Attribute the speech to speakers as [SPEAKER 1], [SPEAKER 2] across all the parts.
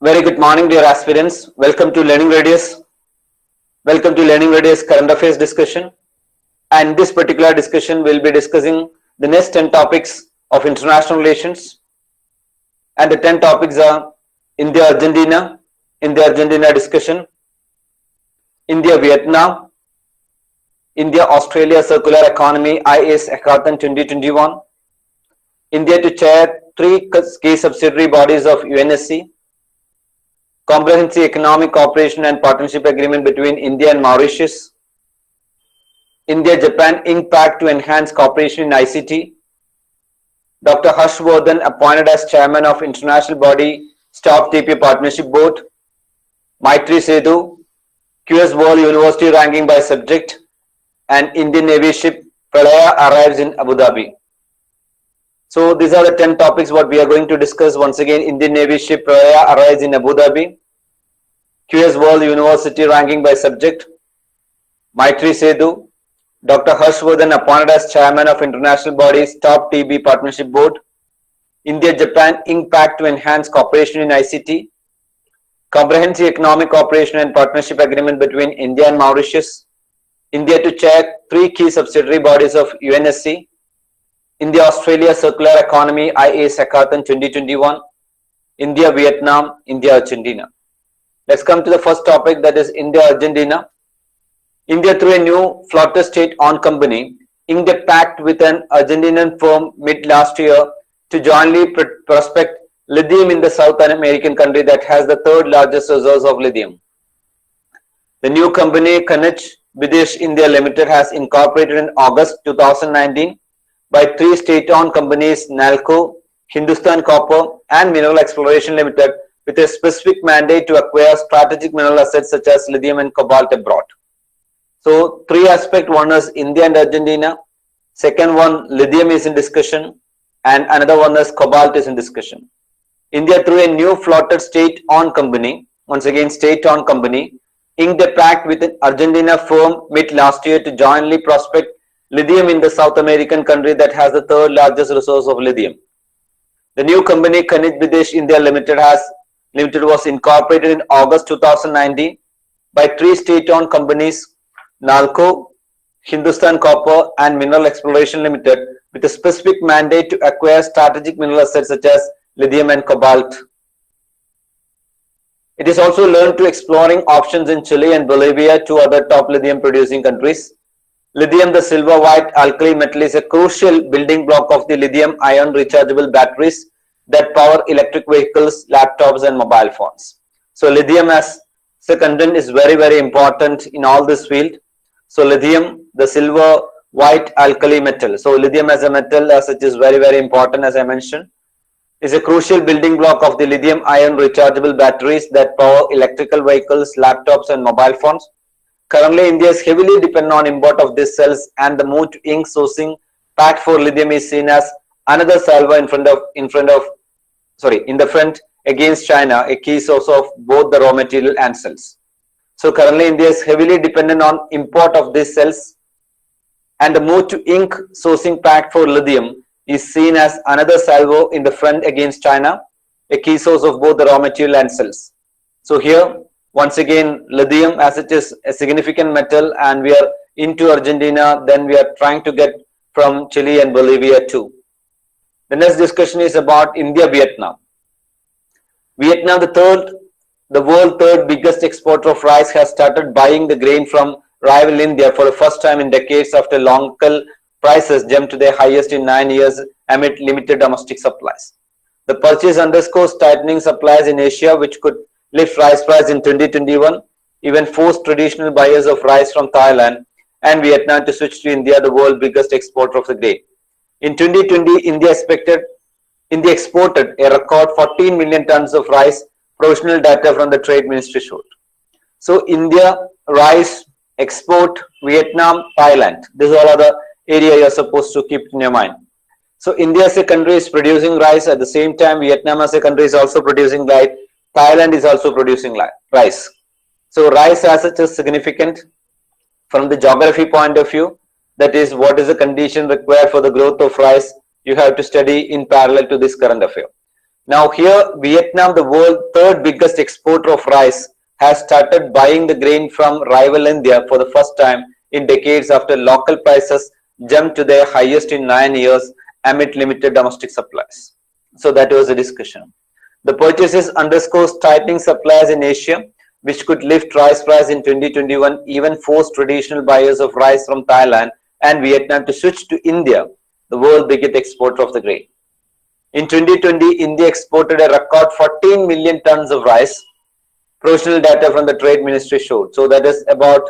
[SPEAKER 1] Very good morning, dear aspirants. Welcome to Learning Radius. Welcome to Learning Radius Current Affairs discussion. And this particular discussion will be discussing the next 10 topics of international relations. And the 10 topics are India-Argentina discussion, India-Vietnam, India-Australia Circular Economy IAS Hackathon 2021, India to chair 3 key subsidiary bodies of UNSC, Comprehensive Economic Cooperation and Partnership Agreement between India and Mauritius, India-Japan Impact to enhance cooperation in ICT, Dr. Harshvardhan appointed as chairman of international body Stop TP Partnership Board, Maitri Sedu, QS World University ranking by subject, and Indian Navy ship Pralaya arrives in Abu Dhabi. So these are the 10 topics what we are going to discuss. Once again, Indian Navy ship Pralaya arrives in Abu Dhabi, QS World University ranking by subject, Maitri Sedu, Dr. Harshvardhan appointed as chairman of international body Stop TB Partnership Board, India-Japan Impact to enhance cooperation in ICT, Comprehensive Economic Cooperation and Partnership Agreement between India and Mauritius, India to chair 3 key subsidiary bodies of UNSC, India-Australia Circular Economy IAS Hackathon 2021, India-Vietnam, India-Argentina. Let's come to the first topic, that is India-Argentina. India, through a new floater state-owned company, inked a pact with an Argentinian firm mid last year to jointly prospect lithium in the South American country that has the 3rd largest reserves of lithium. The new company, Khanij Videsh India Limited, has incorporated in August 2019 by 3 state-owned companies, NALCO, Hindustan Copper, and Mineral Exploration Limited, with a specific mandate to acquire strategic mineral assets such as lithium and cobalt abroad. So 3 aspects: one is India and Argentina, second one lithium is in discussion, and another one is cobalt is in discussion. India, through a new floated state-owned company, once again state-owned company, inked a pact with an Argentina firm mid last year to jointly prospect lithium in the South American country that has the 3rd largest resource of lithium. The new company, Khanij Videsh India Limited was incorporated in August 2019 by 3 state-owned companies, NALCO, Hindustan Copper, and Mineral Exploration Limited, with a specific mandate to acquire strategic mineral assets such as lithium and cobalt. It is also learned to exploring options in Chile and Bolivia, 2 other top lithium producing countries. Lithium, the silver white alkali metal, is a crucial building block of the lithium-ion rechargeable batteries that power electric vehicles, laptops, and mobile phones. So lithium as the content is very important in all this field. So lithium, the silver white alkali metal. So lithium as a metal as such is very important, as I mentioned, is a crucial building block of the lithium-ion rechargeable batteries that power electrical vehicles, laptops, and mobile phones. Currently, India is heavily dependent on import of these cells, and the move to ink sourcing pact for lithium is seen as another salvo in the front against China, a key source of both the raw material and cells. So currently, India is heavily dependent on import of these cells, and the move to ink sourcing pact for lithium is seen as another salvo in the front against China, a key source of both the raw material and cells. So here, once again, lithium as it is a significant metal, and we are into Argentina, then we are trying to get from Chile and Bolivia too. The next discussion is about India-Vietnam. Vietnam, the world's 3rd biggest exporter of rice, has started buying the grain from rival India for the first time in decades after local prices jumped to their highest in 9 years amid limited domestic supplies. The purchase underscores tightening supplies in Asia, which could lift rice price in 2021, even forced traditional buyers of rice from Thailand and Vietnam to switch to India, the world's biggest exporter of the grain. In 2020, India exported a record 14 million tons of rice, provisional data from the Trade Ministry showed. So India, rice, export, Vietnam, Thailand. These all are the area you are supposed to keep in your mind. So India as a country is producing rice. At the same time, Vietnam as a country is also producing rice. Thailand is also producing rice. So rice as such is significant from the geography point of view. That is, what is the condition required for the growth of rice? You have to study in parallel to this current affair. Now here Vietnam, the world's third biggest exporter of rice, has started buying the grain from rival India for the first time in decades after local prices jumped to their highest in 9 years amid limited domestic supplies. So that was the discussion. The purchases underscores tightening supplies in Asia, which could lift rice price in 2021, even force traditional buyers of rice from Thailand and Vietnam to switch to India, the world's biggest exporter of the grain. In 2020, India exported a record 14 million tons of rice. Provisional data from the Trade Ministry showed. So that is about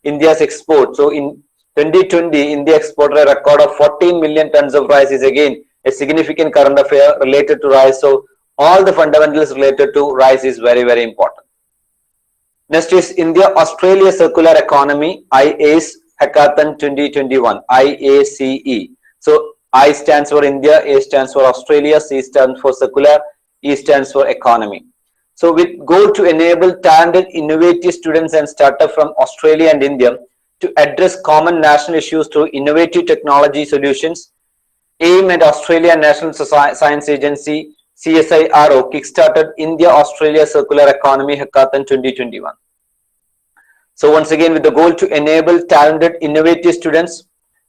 [SPEAKER 1] India's export. So in 2020, India exported a record of 14 million tons of rice. Is again a significant current affair related to rice. So all the fundamentals related to rice is very, very important. Next is India-Australia Circular Economy, IACE Hackathon 2021, IACE. So I stands for India, A stands for Australia, C stands for Circular, E stands for Economy. So with goal to enable talented, innovative students and startups from Australia and India to address common national issues through innovative technology solutions, AIM and Australia National Science Agency CSIRO kickstarted India-Australia Circular Economy Hackathon 2021. So once again, with the goal to enable talented, innovative students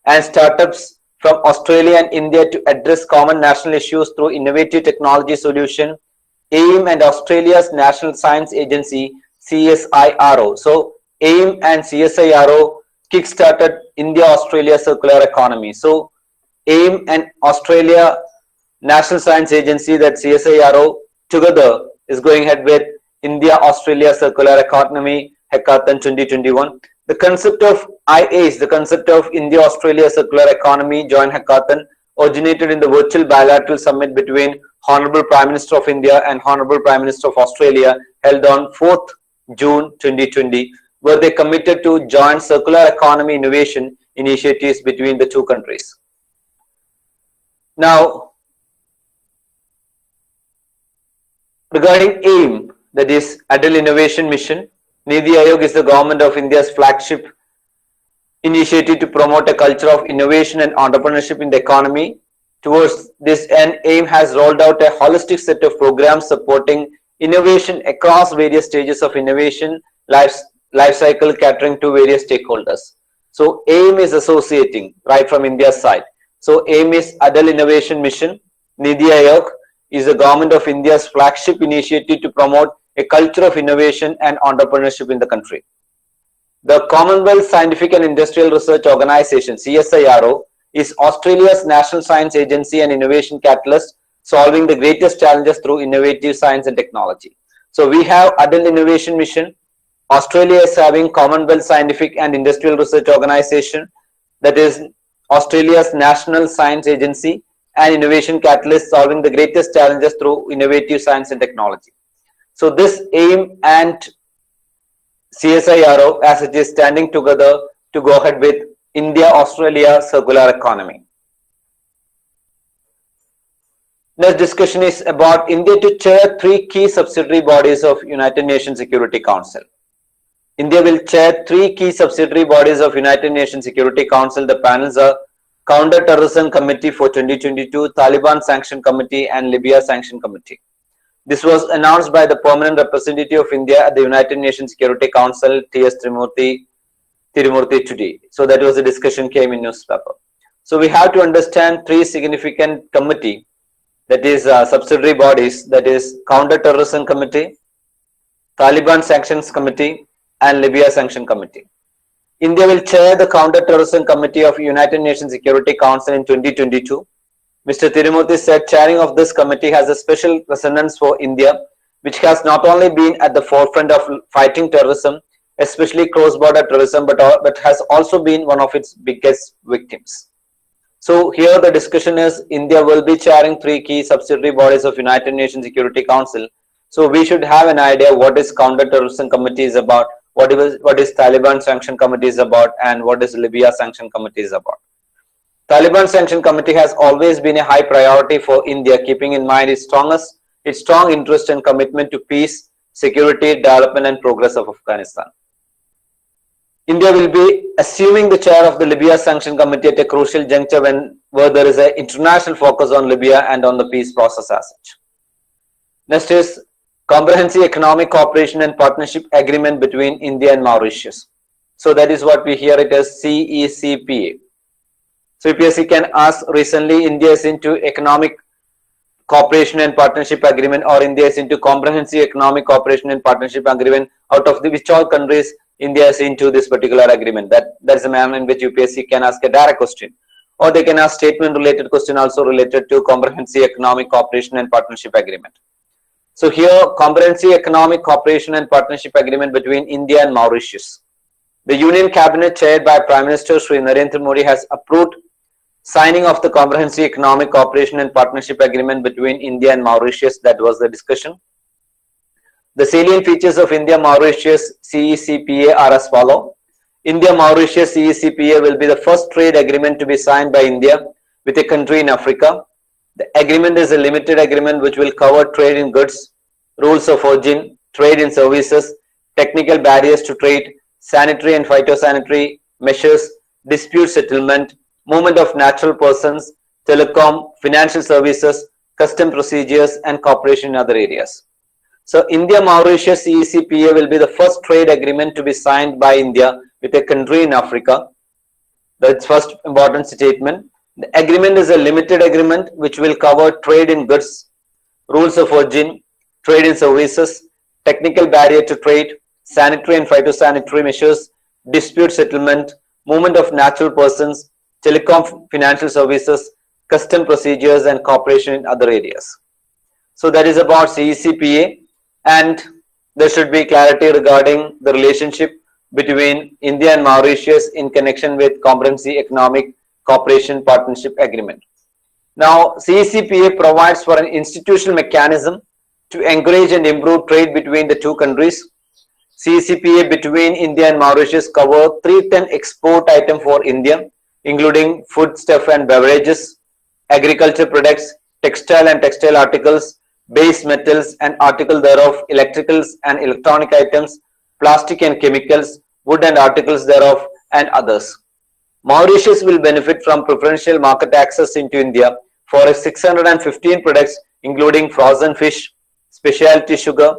[SPEAKER 1] and startups from Australia and India to address common national issues through innovative technology solution, AIM and Australia's National Science Agency CSIRO. So AIM and CSIRO kickstarted India-Australia Circular Economy. So AIM and Australia National Science Agency, that CSIRO, together is going ahead with India-Australia Circular Economy Hackathon 2021. The concept of IACE, the concept of India-Australia Circular Economy Joint Hackathon, originated in the virtual bilateral summit between Honorable Prime Minister of India and Honorable Prime Minister of Australia held on 4th June 2020, where they committed to joint circular economy innovation initiatives between the two countries. Now, regarding AIM, that is Adult Innovation Mission, Niti Aayog is the government of India's flagship initiative to promote a culture of innovation and entrepreneurship in the economy. Towards this end, AIM has rolled out a holistic set of programs supporting innovation across various stages of innovation life cycle, catering to various stakeholders. So AIM is associating right from India's side. So AIM is Adult Innovation Mission. Niti Aayog is the government of India's flagship initiative to promote a culture of innovation and entrepreneurship in the country. The Commonwealth Scientific and Industrial Research Organization, CSIRO, is Australia's national science agency and innovation catalyst, solving the greatest challenges through innovative science and technology. So we have Adult Innovation Mission. Australia is having Commonwealth Scientific and Industrial Research Organization, that is Australia's national science agency and innovation catalyst, solving the greatest challenges through innovative science and technology. So this AIM and CSIRO, as it is standing together to go ahead with India-Australia Circular Economy. Next discussion is about India to chair 3 key subsidiary bodies of United Nations Security Council. India will chair 3 key subsidiary bodies of United Nations Security Council. The panels are Counter-Terrorism Committee for 2022, Taliban Sanction Committee and Libya Sanction Committee. This was announced by the permanent representative of India at the United Nations Security Council, T.S. Tirumurti today. So that was the discussion came in newspaper. So we have to understand 3 significant committee, that is subsidiary bodies, that is Counter-Terrorism Committee, Taliban Sanctions Committee and Libya Sanction Committee. India will chair the Counter-Terrorism Committee of United Nations Security Council in 2022. Mr. Tirumurti said chairing of this committee has a special resonance for India, which has not only been at the forefront of fighting terrorism, especially cross-border terrorism, but has also been one of its biggest victims. So here the discussion is India will be chairing 3 key subsidiary bodies of United Nations Security Council. So we should have an idea what is Counter-Terrorism Committee is about, what is Taliban Sanction Committee is about, and what is Libya Sanction Committee is about. Taliban Sanction Committee has always been a high priority for India, keeping in mind its strong interest and commitment to peace, security, development and progress of Afghanistan. India will be assuming the chair of the Libya Sanction Committee at a crucial juncture where there is an international focus on Libya and on the peace process as such. Next is Comprehensive Economic Cooperation and Partnership Agreement between India and Mauritius. So that is what we hear it as CECPA. So UPSC can ask, recently India is into Economic Cooperation and Partnership Agreement, or India is into Comprehensive Economic Cooperation and Partnership Agreement. Out of which all countries India is into this particular agreement? That's the manner in which UPSC can ask a direct question. Or they can ask statement related question also related to Comprehensive Economic Cooperation and Partnership Agreement. So here, Comprehensive Economic Cooperation and Partnership Agreement between India and Mauritius. The Union Cabinet chaired by Prime Minister Shri Narendra Modi has approved signing of the Comprehensive Economic Cooperation and Partnership Agreement between India and Mauritius. That was the discussion. The salient features of India-Mauritius CECPA are as follow. India-Mauritius CECPA will be the first trade agreement to be signed by India with a country in Africa. The agreement is a limited agreement which will cover trade in goods, rules of origin, trade in services, technical barriers to trade, sanitary and phytosanitary measures, dispute settlement, movement of natural persons, telecom, financial services, custom procedures, and cooperation in other areas. So India-Mauritius CECPA will be the first trade agreement to be signed by India with a country in Africa. That's first important statement. The agreement is a limited agreement which will cover trade in goods, rules of origin, trade in services, technical barrier to trade, sanitary and phytosanitary measures, dispute settlement, movement of natural persons, telecom, financial services, custom procedures, and cooperation in other areas. So that is about CECPA, and there should be clarity regarding the relationship between India and Mauritius in connection with Comprehensive Economic Cooperation Partnership Agreement. Now, CECPA provides for an institutional mechanism to encourage and improve trade between the two countries. CECPA between India and Mauritius cover 310 export items for India, including foodstuff and beverages, agriculture products, textile and textile articles, base metals and articles thereof, electricals and electronic items, plastic and chemicals, wood and articles thereof, and others. Mauritius will benefit from preferential market access into India for 615 products, including frozen fish, specialty sugar,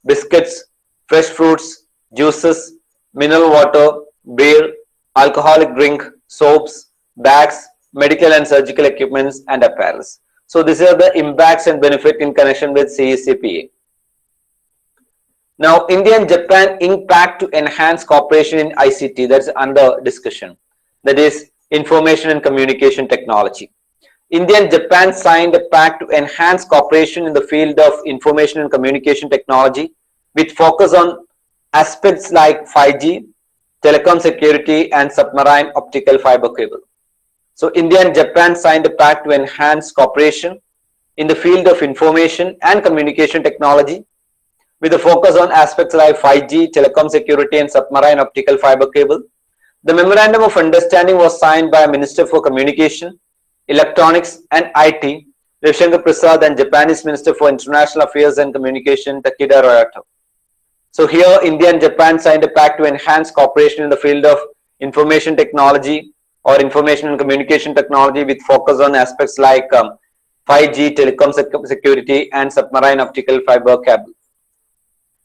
[SPEAKER 1] biscuits, fresh fruits, juices, mineral water, beer, alcoholic drink, soaps, bags, medical and surgical equipments, and apparels. So these are the impacts and benefit in connection with CECPA. Now, India and Japan impact to enhance cooperation in ICT, that's under discussion. That is Information and Communication Technology. India and Japan signed a pact to enhance cooperation in the field of information and communication technology with focus on aspects like 5G, telecom security, and submarine optical fiber cable. So India and Japan signed a pact to enhance cooperation in the field of information and communication technology with a focus on aspects like 5G, telecom security, and submarine optical fiber cable. The Memorandum of Understanding was signed by Minister for Communication, Electronics and IT, Ravi Shankar Prasad, and Japanese Minister for International Affairs and Communication, Takeda Ryoto. So here, India and Japan signed a pact to enhance cooperation in the field of information technology or information and communication technology with focus on aspects like 5G, telecom security, and submarine optical fiber cable.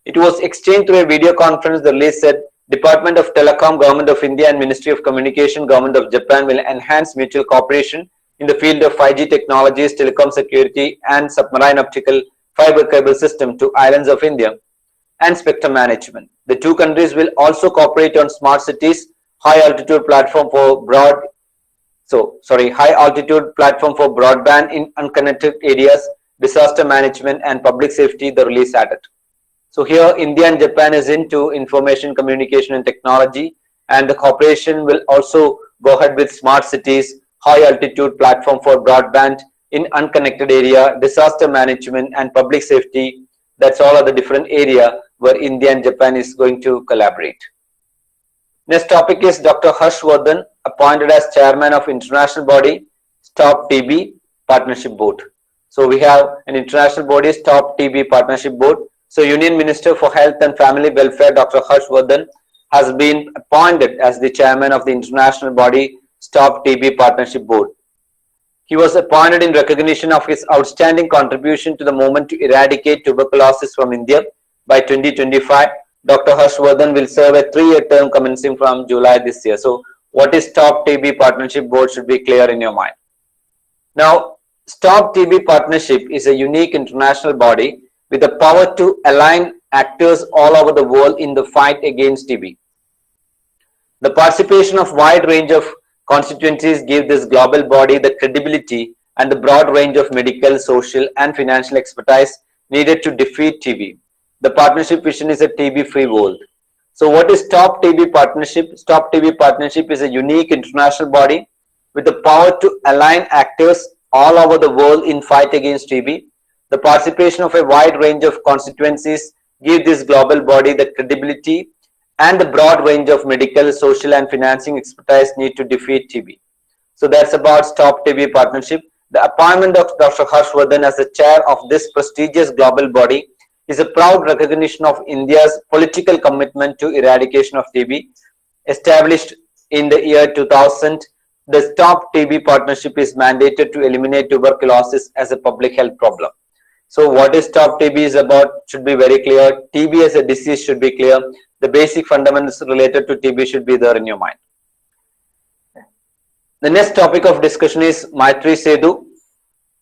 [SPEAKER 1] It was exchanged through a video conference. The release said, Department of Telecom, Government of India, and Ministry of Communication, Government of Japan will enhance mutual cooperation in the field of 5G technologies, telecom security, and submarine optical fiber cable system to islands of India and spectrum management. The two countries will also cooperate on smart cities, high altitude platform for broadband in unconnected areas, disaster management, and public safety, the release added. So here, India and Japan is into information, communication, and technology, and the cooperation will also go ahead with smart cities, high altitude platform for broadband in unconnected area, disaster management, and public safety. That's all of the different area where India and Japan is going to collaborate. Next topic is Dr. Harsh Vardhan, appointed as chairman of international body Stop TB Partnership Board. So we have an international body, Stop TB Partnership Board. So Union Minister for Health and Family Welfare, Dr. Harsh Vardhan, has been appointed as the chairman of the international body Stop TB Partnership Board. He was appointed in recognition of his outstanding contribution to the movement to eradicate tuberculosis from India. By 2025, Dr. Harshvardhan will serve a 3-year term commencing from July this year. So, what is Stop TB Partnership Board should be clear in your mind. Now, Stop TB Partnership is a unique international body with the power to align actors all over the world in the fight against TB. The participation of wide range of constituencies give this global body the credibility and the broad range of medical, social and financial expertise needed to defeat TB. The partnership vision is a TB-free world. So what is Stop TB Partnership? Stop TB Partnership is a unique international body with the power to align actors all over the world in fight against TB. The participation of a wide range of constituencies give this global body the credibility and the broad range of medical, social and financing expertise need to defeat TB. So that's about Stop TB Partnership. The appointment of Dr. Harshvardhan as the chair of this prestigious global body is a proud recognition of India's political commitment to eradication of TB. Established in the year 2000, the Stop TB Partnership is mandated to eliminate tuberculosis as a public health problem. So what is Stop TB is about should be very clear. TB as a disease should be clear. The basic fundamentals related to TB should be there in your mind. The next topic of discussion is Maitri Setu.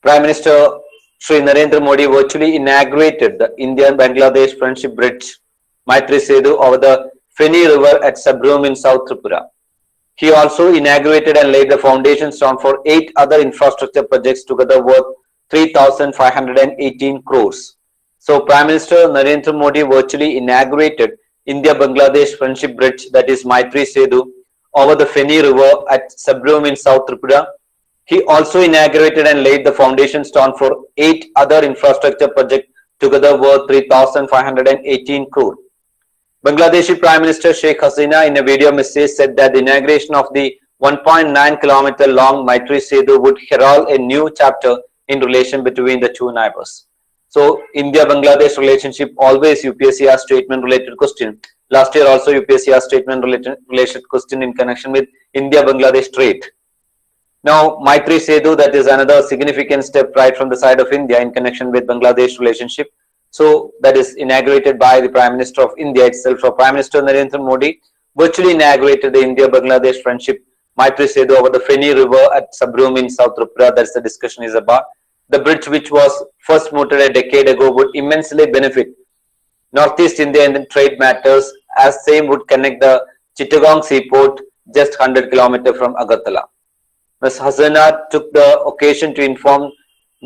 [SPEAKER 1] Prime Minister Shri Narendra Modi virtually inaugurated the India-Bangladesh Friendship Bridge Maitri Setu over the Feni River at Sabroom in South Tripura. He also inaugurated and laid the foundation stone for 8 other infrastructure projects together worth 3,518 crores. So Prime Minister Narendra Modi virtually inaugurated India-Bangladesh Friendship Bridge, that is Maitri Setu, over the Feni River at Sabroom in South Tripura. He also inaugurated and laid the foundation stone for 8 other infrastructure projects together worth 3,518 crore. Bangladeshi Prime Minister Sheikh Hasina in a video message said that the inauguration of the 1.9 kilometer long Maitri Setu would herald a new chapter in relation between the two neighbors. So India-Bangladesh relationship, always UPSC asked statement related question. Last year also UPSC asked statement related question in connection with India-Bangladesh trade. Now Maitri Setu, that is another significant step right from the side of India in connection with Bangladesh relationship. So that is inaugurated by the Prime Minister of India itself. So Prime Minister Narendra Modi virtually inaugurated the India-Bangladesh friendship Maitri Setu over the Feni River at Sabroom in South Tripura. That's the discussion is about. The bridge, which was first mooted a decade ago, would immensely benefit Northeast India in the trade matters, as same would connect the Chittagong seaport just 100 km from Agartala. Ms. Hasana took the occasion to inform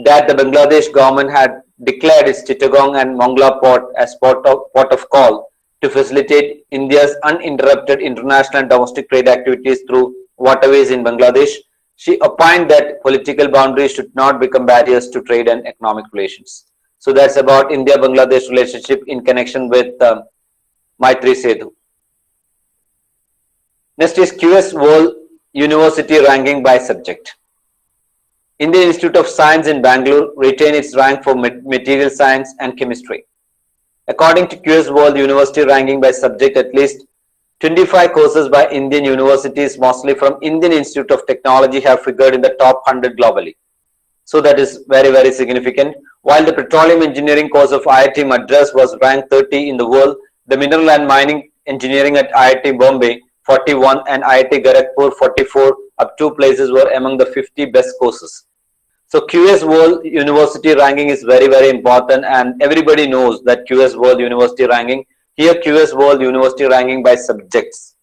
[SPEAKER 1] that the Bangladesh government had declared its Chittagong and Mongla port as port of call to facilitate India's uninterrupted international and domestic trade activities through waterways in Bangladesh. She opined that political boundaries should not become barriers to trade and economic relations. So that's about India-Bangladesh relationship in connection with Maitri Setu. Next is QS World University ranking by subject. Indian Institute of Science in Bangalore retained its rank for material science and chemistry. According to QS World University ranking by subject, at least 25 courses by Indian universities, mostly from Indian Institute of Technology, have figured in the top 100 globally. So that is very, very significant. While the petroleum engineering course of IIT Madras was ranked 30 in the world, the mineral and mining engineering at IIT Bombay 41 and IIT Kharagpur 44, up 2 places, were among the 50 best courses. So QS World University ranking is very, very important, and everybody knows that QS World University ranking. Here QS World University ranking by subjects.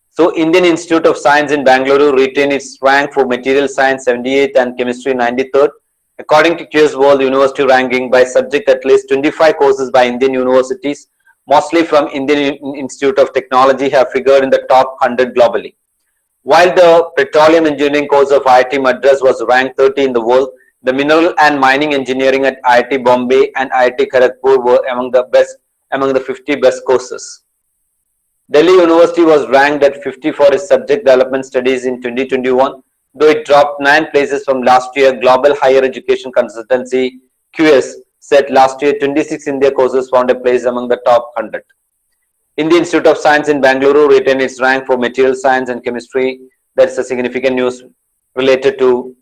[SPEAKER 1] So Indian Institute of Science in Bangalore retained its rank for material science 78th and chemistry 93rd. According to QS World University ranking by subject, at least 25 courses by Indian universities, mostly from Indian Institute of Technology, have figured in the top 100 globally. While the petroleum engineering course of IIT Madras was ranked 30 in the world, the mineral and mining engineering at IIT Bombay and IIT Kharagpur were among the 50 best courses. Delhi University was ranked at 50 for its subject development studies in 2021, though it dropped 9 places from last year. Global Higher Education Consultancy QS said last year 26 India courses found a place among the top 100. Indian Institute of Science in Bangalore retained its rank for material science and chemistry. That's a significant news related to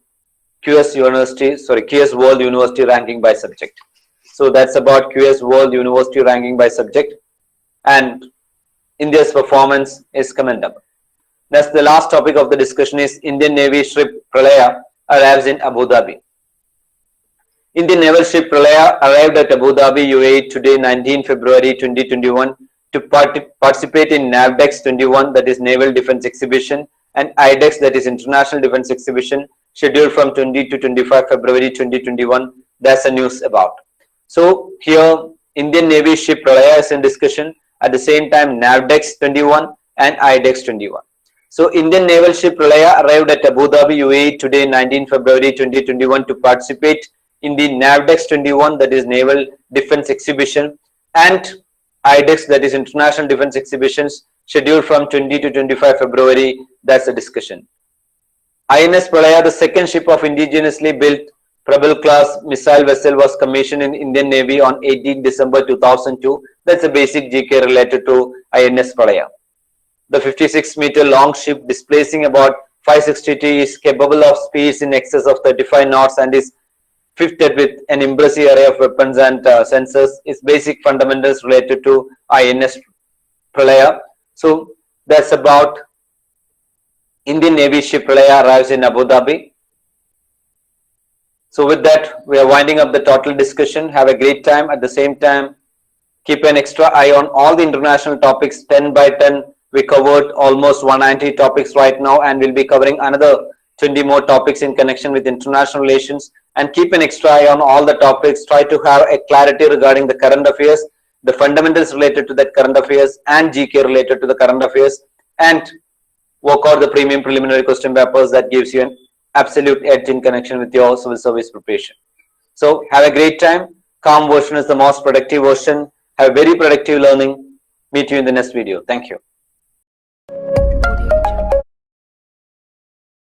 [SPEAKER 1] QS World University ranking by subject. So that's about QS World University ranking by subject, and India's performance is commendable. That's the last topic of the discussion is Indian Navy ship Pralaya arrives in Abu Dhabi. Indian naval ship Pralaya arrived at Abu Dhabi, UAE today 19 February 2021 to participate in NAVDEX 21, that is Naval Defense Exhibition, and IDEX, that is International Defense Exhibition, scheduled from 20 to 25 February 2021. That's the news about. So here Indian Navy ship Pralaya is in discussion, at the same time NAVDEX 21 and IDEX 21. So Indian naval ship Pralaya arrived at Abu Dhabi, UAE today 19 February 2021 to participate in the NAVDEX 21, that is Naval Defense Exhibition, and IDEX, that is International Defense Exhibitions, scheduled from 20 to 25 February. That's the discussion. INS Pralaya, the second ship of indigenously built Prabal class missile vessel, was commissioned in Indian Navy on 18 December 2002. That's a basic GK related to INS Pralaya. The 56-meter long ship, displacing about 560 T, is capable of speeds in excess of 35 knots and is fitted with an impressive array of weapons and sensors. Its basic fundamentals related to INS Pralaya. So that's about Indian Navy ship Pralaya arrives in Abu Dhabi. So with that, we are winding up the total discussion. Have a great time. At the same time, keep an extra eye on all the international topics 10 by 10. We covered almost 190 topics right now, and we'll be covering another 20 more topics in connection with international relations. And keep an extra eye on all the topics. Try to have a clarity regarding the current affairs, the fundamentals related to that current affairs, and GK related to the current affairs, and work out the premium preliminary question papers. That gives you an absolute edge in connection with your civil service preparation. So have a great time. Calm version is the most productive version. Have a very productive learning. Meet you in the next video. Thank you.